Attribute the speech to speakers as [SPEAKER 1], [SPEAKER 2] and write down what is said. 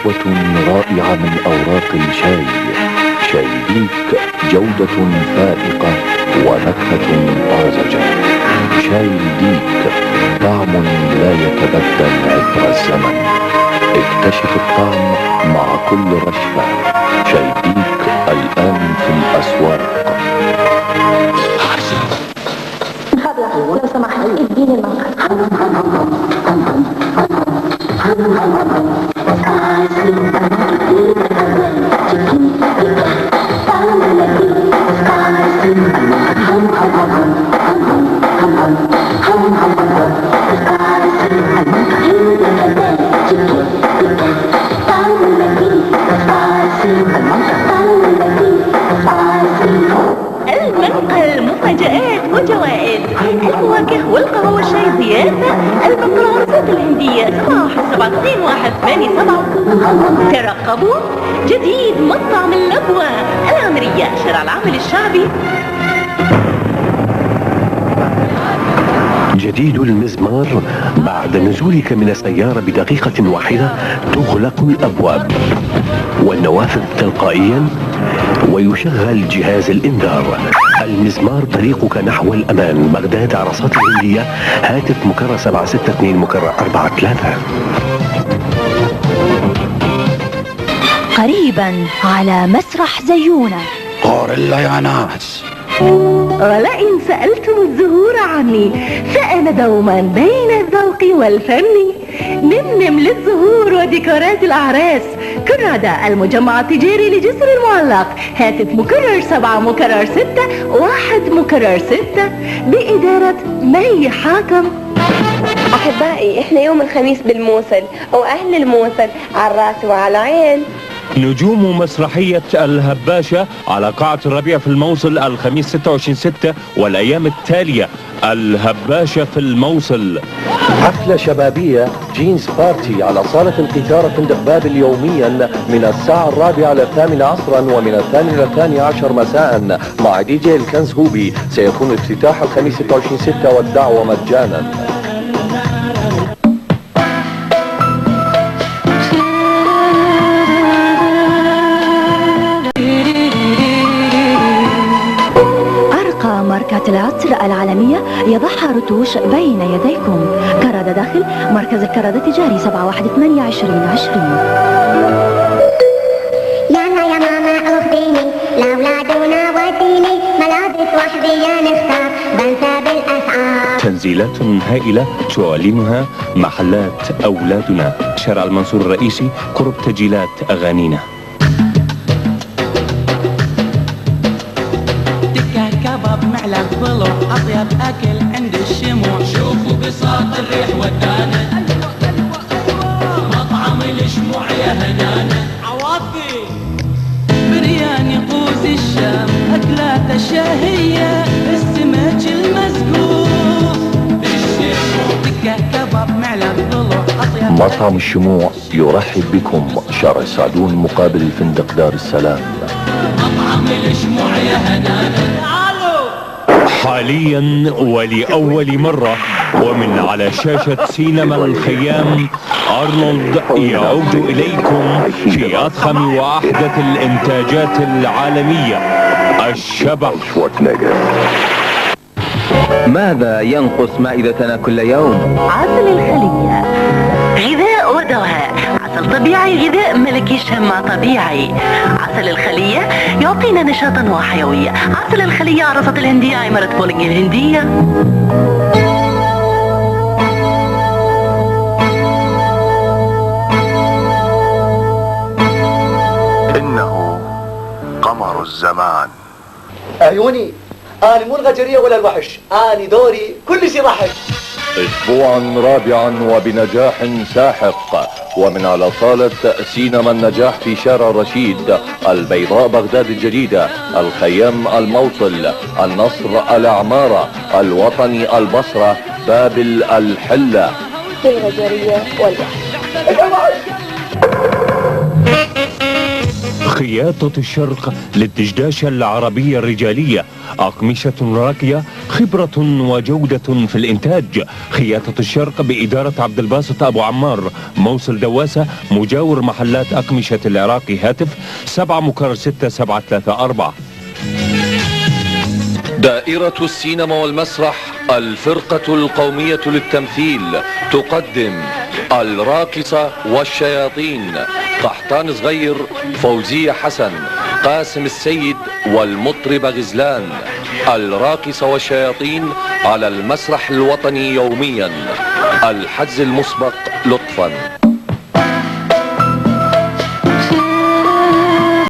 [SPEAKER 1] قهوة رائعة من أوراق الشاي. شاي ديك جودة فائقة ونكهة طازجة. شاي ديك طعم لا يتبدل عبر الزمن. اكتشف الطعم مع كل رشفة. شاي ديك الآن في الأسواق.
[SPEAKER 2] لو سمحت اديني المنقذ.
[SPEAKER 3] المنقل مفاجآت وجوائز. الفواكه والقهوة والشاي ضيافة. المقراصات الهندية 7172187. ترقبوا جديد مطعم اللبوة العمرية، شارع العمل الشعبي.
[SPEAKER 4] جديد المزمار. بعد نزولك من السيارة بدقيقة واحدة تغلق الأبواب والنوافذ تلقائيا ويشغل جهاز الإنذار. المزمار طريقك نحو الأمان. بغداد، عرصات الهندية. هاتف مكرر 762 مكرر 43.
[SPEAKER 5] قريبا على مسرح زيونة.
[SPEAKER 6] غوريلا يا ناس.
[SPEAKER 3] ولئن سألتم الزهور عني فأنا دوما بين الذوق والفن. نمنم للزهور وديكورات الأعراس. كندا، المجمع التجاري لجسر المعلق. هاتف مكرر 7 مكرر 6 1 مكرر 6 بإدارة مي حاتم.
[SPEAKER 7] أحبائي، إحنا يوم الخميس بالموصل، وأهل الموصل على الراس وعلى العين.
[SPEAKER 8] نجوم مسرحية الهباشة على قاعة الربيع في الموصل الخميس 26/6 والأيام التالية. الهباشة في الموصل.
[SPEAKER 1] حفلة شبابية جينز بارتي على صالة القيثارة فندق بابل يوميا من الساعة 4 إلى 8 عصرا ومن 8 إلى 12 مساء مع دي جي الكنز هوبي. سيكون افتتاح الخميس 26/6 والدعوة مجانا.
[SPEAKER 5] ماركات العطر العالمية يضعها رتوش بين يديكم. كرادة داخل مركز الكرادة التجاري 7182020.
[SPEAKER 9] يلا يا ماما اخديني لاولادنا وديني ملابس وحدية نختار بنسى بالاسعار.
[SPEAKER 8] تنزيلات هائلة تعلنها محلات أولادنا. شارع المنصور الرئيسي قرب تسجيلات أغانينا.
[SPEAKER 10] معلب ضلع أطيب أكل عند الشموع. شوفوا بساط الريح ودانا. مطعم الشموع يا هنانا. عواطفي برياني قوس الشام. أكلات الشهية السمك المسقوف. الشموع تكة كباب معلب ضلع أطيب.
[SPEAKER 1] مطعم الشموع يرحب بكم. شارع السعدون مقابل الفندق دار السلام.
[SPEAKER 10] مطعم الشموع يا هنانا.
[SPEAKER 8] حاليا ولأول مرة ومن على شاشة سينما الخيام، أرنولد يعود إليكم في أضخم وأحدث الإنتاجات العالمية، الشبح.
[SPEAKER 11] ماذا ينقص مائدتنا كل يوم؟
[SPEAKER 3] عسل الخلية، غذاء ودواء. عسل طبيعي، غذاء ملكي شمع طبيعي. عسل الخلية يعطينا نشاطا وحيوية. عسل الخلية، عرصة الهندية، عمارة بولينج الهندية.
[SPEAKER 12] إنه قمر الزمان.
[SPEAKER 13] عيوني أنا مو الغجرية ولا الوحش، أنا دوري كل شيء رحش.
[SPEAKER 1] اسبوعا رابعا وبنجاح ساحق ومن على صالة سينما النجاح في شارع رشيد، البيضاء بغداد الجديدة، الخيام الموصل، النصر العمارة، الوطني البصرة، بابل الحلة.
[SPEAKER 7] الغجرية والوحش.
[SPEAKER 8] خياطة الشرق للدشداشة العربية الرجالية، أقمشة راقية، خبرة وجودة في الإنتاج. خياطة الشرق بإدارة عبد الباسط أبو عمار، موصل دواسة، مجاور محلات أقمشة العراقي. هاتف 7-6-734.
[SPEAKER 1] دائرة السينما والمسرح الفرقة القومية للتمثيل تقدم الراقصة والشياطين. قحطان صغير، فوزية حسن، قاسم السيد والمطربة غزلان. الراقصة والشياطين على المسرح الوطني يوميا. الحجز المسبق لطفا.